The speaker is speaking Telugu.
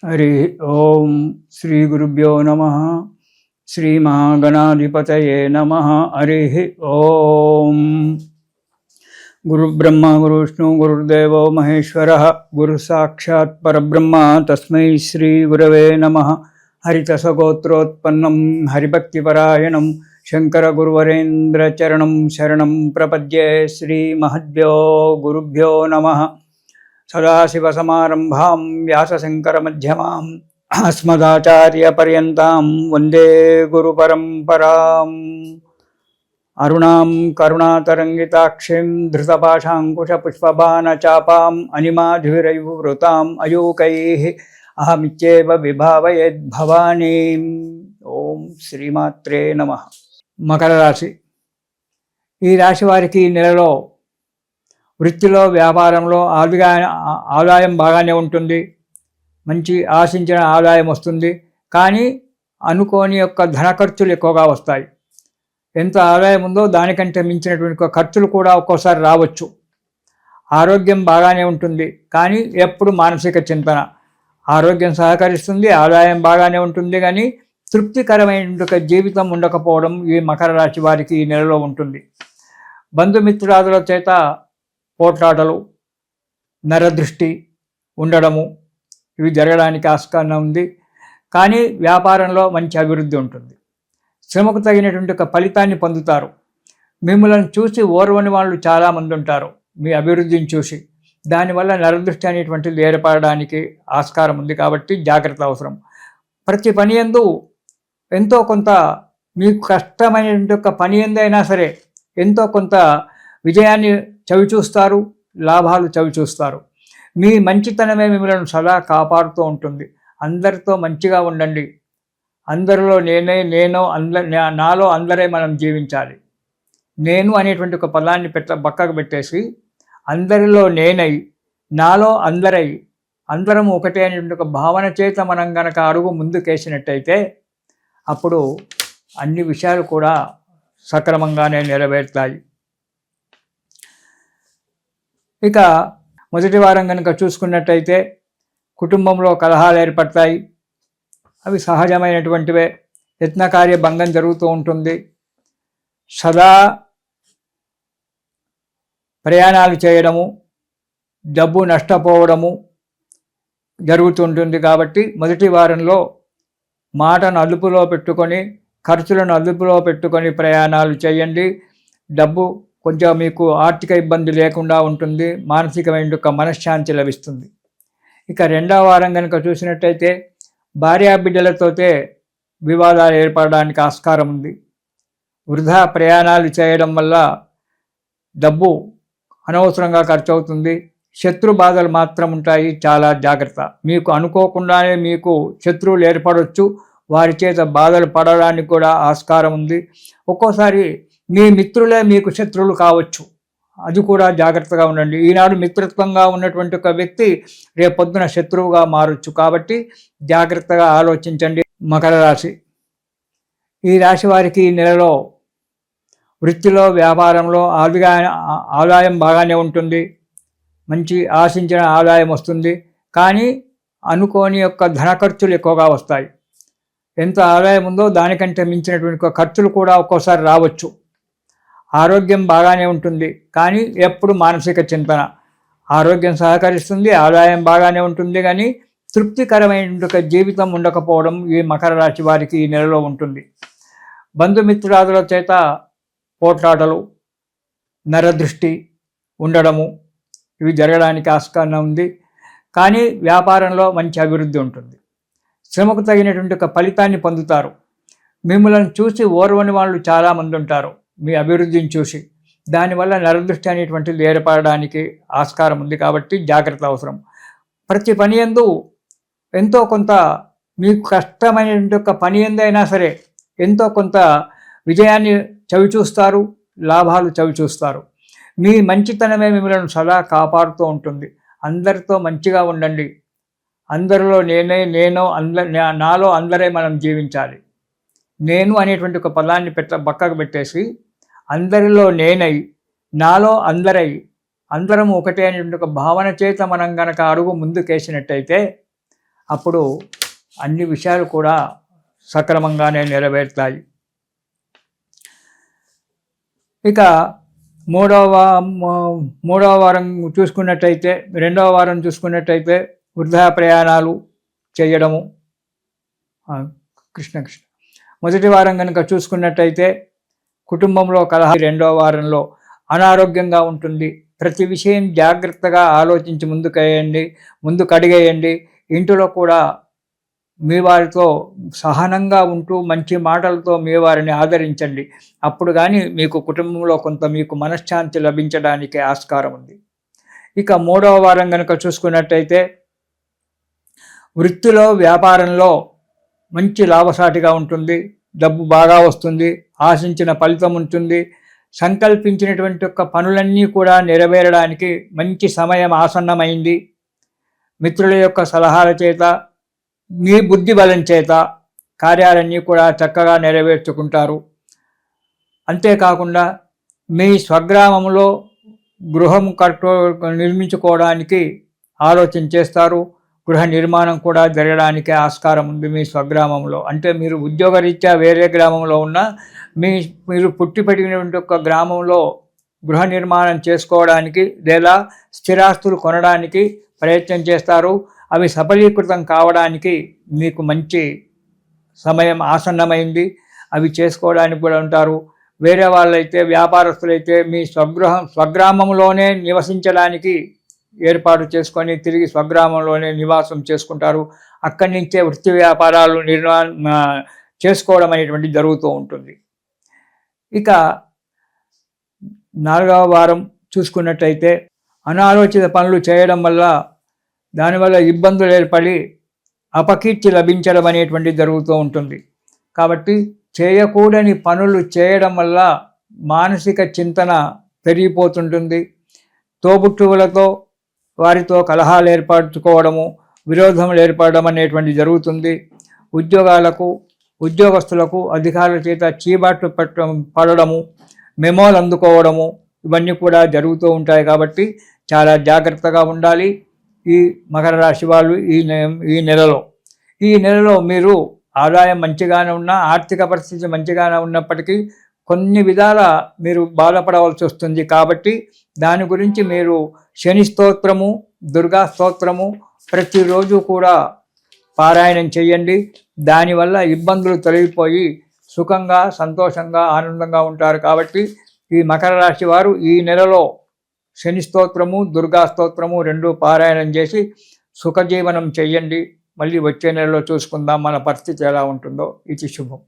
हरि ओम श्री गुरुभ्यो नमः। श्री महागणाधिपतये नमः। हरि ओम। गुरु ब्रह्मा गुरु विष्णु गुरुर्देवो महेश्वरः गुरु साक्षात् परब्रह्म तस्मै श्री गुरवे नमः। हरितसगोत्रोत्पन्नं हरिभक्तिपरायणं शंकर गुरुवरेन्द्र चरणं शरणं प्रपद्ये। श्री महद्भ्यो गुरुभ्यो नमः। सदाशिवसमारम्भां व्यासशङ्करमध्यमाम् अस्मदाचार्यपर्यन्तां वन्दे गुरुपरम्पराम्। अरुणां करुणातरङ्गिताक्षीं धृतपाशाङ्कुशपुष्पबाणचापाम् अनिमाधुरैर्वृताम् अयूकैः अहमित्येव विभावयेद्भवानीम्। ఓం శ్రీమాత్రే నమః। మకర రాశి, ఈ రాశి వారికి ఈ నెలలో వృత్తిలో వ్యాపారంలో ఆదాయం బాగానే ఉంటుంది. మంచి ఆశించిన ఆదాయం వస్తుంది. కానీ అనుకోని ధన ఖర్చులు ఎక్కువగా వస్తాయి. ఎంత ఆదాయం ఉందో దానికంటే మించినటువంటి ఖర్చులు కూడా ఒక్కోసారి రావచ్చు. ఆరోగ్యం బాగానే ఉంటుంది. కానీ ఎప్పుడు మానసిక చింతన. ఆరోగ్యం సహకరిస్తుంది, ఆదాయం బాగానే ఉంటుంది, కానీ తృప్తికరమైన జీవితం ఉండకపోవడం ఈ మకర రాశి వారికి ఈ నెలలో ఉంటుంది. బంధుమిత్రాదుల చేత పోట్లాటలు, నరదృష్టి ఉండడము ఇవి జరగడానికి ఆస్కారం ఉంది. కానీ వ్యాపారంలో మంచి అభివృద్ధి ఉంటుంది. శ్రమకు తగినటువంటి ఫలితాన్ని పొందుతారు. మిమ్మల్ని చూసి ఓర్వని వాళ్ళు చాలామంది ఉంటారు మీ అభివృద్ధిని చూసి. దానివల్ల నరదృష్టి అనేటువంటిది ఏర్పడడానికి ఆస్కారం ఉంది. కాబట్టి జాగ్రత్త అవసరం. ప్రతి పని యందు ఎంతో కొంత మీకు కష్టమైనటువంటి పని ఎందైనా సరే ఎంతో కొంత విజయాన్ని చవిచూస్తారు, లాభాలు చవిచూస్తారు. మీ మంచితనమే మిమ్మల్ని సదా కాపాడుతూ ఉంటుంది. అందరితో మంచిగా ఉండండి. అందరిలో నేను నాలో అందరే మనం జీవించాలి. నేను అనేటువంటి పదాన్ని పక్కకు పెట్టేసి అందరిలో నేనై నాలో అందరై అందరం ఒకటే అనేటువంటి భావన చేత మనం గనక అడుగు ముందుకేసినట్టయితే అప్పుడు అన్ని విషయాలు కూడా సక్రమంగానే నెరవేరుతాయి. ఇక మొదటి వారం కనుక చూసుకున్నట్టయితే కుటుంబంలో కలహాలు ఏర్పడతాయి. అవి సహజమైనటువంటివే. యత్నకార్య భంగం జరుగుతూ ఉంటుంది. సదా ప్రయాణాలు చేయడము, డబ్బు నష్టపోవడము జరుగుతుంటుంది. కాబట్టి మొదటి వారంలో మాటను అదుపులో పెట్టుకొని, ఖర్చులను అదుపులో పెట్టుకొని ప్రయాణాలు చేయండి. డబ్బు కొంచెం మీకు ఆర్థిక ఇబ్బంది లేకుండా ఉంటుంది. మానసికమైన మనశ్శాంతి లభిస్తుంది. ఇక రెండవ వారం కనుక చూసినట్టయితే భార్యాబిడ్డలతోటే వివాదాలు ఏర్పడడానికి ఆస్కారం ఉంది. వృధా ప్రయాణాలు చేయడం వల్ల డబ్బు అనవసరంగా ఖర్చు అవుతుంది. శత్రు బాధలు మాత్రం ఉంటాయి. చాలా జాగ్రత్త. మీకు అనుకోకుండానే మీకు శత్రువులు ఏర్పడవచ్చు. వారి చేత బాధలు పడడానికి కూడా ఆస్కారం ఉంది. ఒక్కోసారి మీ మిత్రులే మీకు శత్రువులు కావచ్చు. అది కూడా జాగ్రత్తగా ఉండండి. ఈనాడు మిత్రత్వంగా ఉన్నటువంటి ఒక వ్యక్తి రేపొద్దున శత్రువుగా మారచ్చు. కాబట్టి జాగ్రత్తగా ఆలోచించండి. మకర రాశి, ఈ రాశి వారికి ఈ నెలలో వృత్తిలో వ్యాపారంలో ఆదాయం బాగానే ఉంటుంది. మంచి ఆశించిన ఆదాయం వస్తుంది. కానీ అనుకోని ధన ఖర్చులు ఎక్కువగా వస్తాయి. ఎంత ఆదాయం ఉందో దానికంటే మించినటువంటి ఖర్చులు కూడా ఒక్కోసారి రావచ్చు. ఆరోగ్యం బాగానే ఉంటుంది. కానీ ఎప్పుడు మానసిక చింతన. ఆరోగ్యం సహకరిస్తుంది, ఆదాయం బాగానే ఉంటుంది, కానీ తృప్తికరమైన జీవితం ఉండకపోవడం ఈ మకర రాశి వారికి ఈ నెలలో ఉంటుంది. బంధుమిత్రాదుల చేత పోట్లాటలు, నరదృష్టి ఉండడము ఇవి జరగడానికి ఆస్కారం ఉంది. కానీ వ్యాపారంలో మంచి అభివృద్ధి ఉంటుంది. శ్రమకు తగినటువంటి ఫలితాన్ని పొందుతారు. మిమ్మల్ని చూసి ఓర్వని వాళ్ళు చాలామంది ఉంటారు మీ అభివృద్ధిని చూసి. దానివల్ల నరదృష్టి అనేటువంటిది ఏర్పడడానికి ఆస్కారం ఉంది. కాబట్టి జాగ్రత్త అవసరం. ప్రతి పని యందు ఎంతో కొంత మీకు కష్టమైనటువంటి పని ఎందైనా సరే ఎంతో కొంత విజయాన్ని చవిచూస్తారు, లాభాలు చవిచూస్తారు. మీ మంచితనమే మిమ్మల్ని సదా కాపాడుతూ ఉంటుంది. అందరితో మంచిగా ఉండండి. అందరిలో నేను నాలో అందరే మనం జీవించాలి. నేను అనేటువంటి పదాన్ని పక్కకు పెట్టేసి అందరిలో నేనై నాలో అందరై అందరం ఒకటే అనేటువంటి భావన చేత మనం గనక అడుగు ముందుకేసినట్టయితే అప్పుడు అన్ని విషయాలు కూడా సక్రమంగానే నెరవేరుతాయి. ఇక మూడవ వారం చూసుకున్నట్టయితే, రెండవ వారం చూసుకున్నట్టయితే వృధా ప్రయాణాలు చేయడము. కృష్ణ కృష్ణ. మొదటి వారం కనుక చూసుకున్నట్టయితే కుటుంబంలో కలహం. రెండవ వారంలో అనారోగ్యంగా ఉంటుంది. ప్రతి విషయం జాగ్రత్తగా ఆలోచించి ముందుకు అడిగేయండి. ఇంటిలో కూడా మీ వారితో సహనంగా ఉంటూ మంచి మాటలతో మీ వారిని ఆదరించండి. అప్పుడు కానీ మీకు కుటుంబంలో కొంత మీకు మనశ్శాంతి లభించడానికి ఆస్కారం ఉంది. ఇక మూడవ వారం కనుక చూసుకున్నట్టయితే వృత్తిలో వ్యాపారంలో మంచి లాభసాటిగా ఉంటుంది. డబ్బు బాగా వస్తుంది. ఆశించిన ఫలితం ఉంటుంది. సంకల్పించినటువంటి యొక్క పనులన్నీ కూడా నెరవేరడానికి మంచి సమయం ఆసన్నమైంది. మిత్రుల యొక్క సలహాల చేత, మీ బుద్ధి బలం చేత కార్యాలన్నీ కూడా చక్కగా నెరవేర్చుకుంటారు. అంతేకాకుండా మీ స్వగ్రామంలో గృహం నిర్మించుకోవడానికి ఆలోచన చేస్తారు. గృహ నిర్మాణం కూడా జరగడానికి ఆస్కారం ఉంది మీ స్వగ్రామంలో. అంటే మీరు ఉద్యోగరీత్యా వేరే గ్రామంలో ఉన్నా మీరు పుట్టి పెరిగినటువంటి ఒక గ్రామంలో గృహ నిర్మాణం చేసుకోవడానికి లేదా స్థిరాస్తులు కొనడానికి ప్రయత్నం చేస్తారు. అవి సఫలీకృతం కావడానికి మీకు మంచి సమయం ఆసన్నమైంది. అవి చేసుకోవడానికి కూడా ఉంటారు. వేరే వాళ్ళైతే, వ్యాపారస్తులైతే మీ స్వగ్రామంలోనే నివసించడానికి ఏర్పాటు చేసుకొని తిరిగి స్వగ్రామంలోనే నివాసం చేసుకుంటారు. అక్కడి నుంచే వృత్తి వ్యాపారాలు చేసుకోవడం అనేటువంటి జరుగుతూ ఉంటుంది. ఇక నాలుగవ వారం చూసుకున్నట్టయితే అనాలోచిత పనులు చేయడం వల్ల దానివల్ల ఇబ్బందులు ఏర్పడి అపకీర్తి లభించడం అనేటువంటిది జరుగుతూ ఉంటుంది. కాబట్టి చేయకూడని పనులు చేయడం వల్ల మానసిక చింతన పెరిగిపోతుంటుంది. తోబుట్టువులతో వారితో కలహాలు ఏర్పరచుకోవడము, విరోధములు ఏర్పడడం అనేటువంటి జరుగుతుంది. ఉద్యోగస్తులకు అధికారుల చేత చీబాట్లు పడడము, మెమోలు అందుకోవడము ఇవన్నీ కూడా జరుగుతూ ఉంటాయి. కాబట్టి చాలా జాగ్రత్తగా ఉండాలి ఈ మకర రాశి వాళ్ళు ఈ నెలలో మీరు ఆదాయం మంచిగానే ఉన్నా, ఆర్థిక పరిస్థితి మంచిగానే ఉన్నప్పటికీ కొన్ని విధాల మీరు బాధపడవలసి వస్తుంది. కాబట్టి దాని గురించి మీరు శని స్తోత్రము, దుర్గా స్తోత్రము ప్రతిరోజు కూడా పారాయణం చేయండి. దానివల్ల ఇబ్బందులు తొలగిపోయి సుఖంగా, సంతోషంగా, ఆనందంగా ఉంటారు. కాబట్టి ఈ మకర రాశి వారు ఈ నెలలో శని స్తోత్రము, దుర్గా స్తోత్రము రెండు పారాయణం చేసి సుఖజీవనం చెయ్యండి. మళ్ళీ వచ్చే నెలలో చూసుకుందాం మన పరిస్థితి ఎలా ఉంటుందో. ఇది శుభం.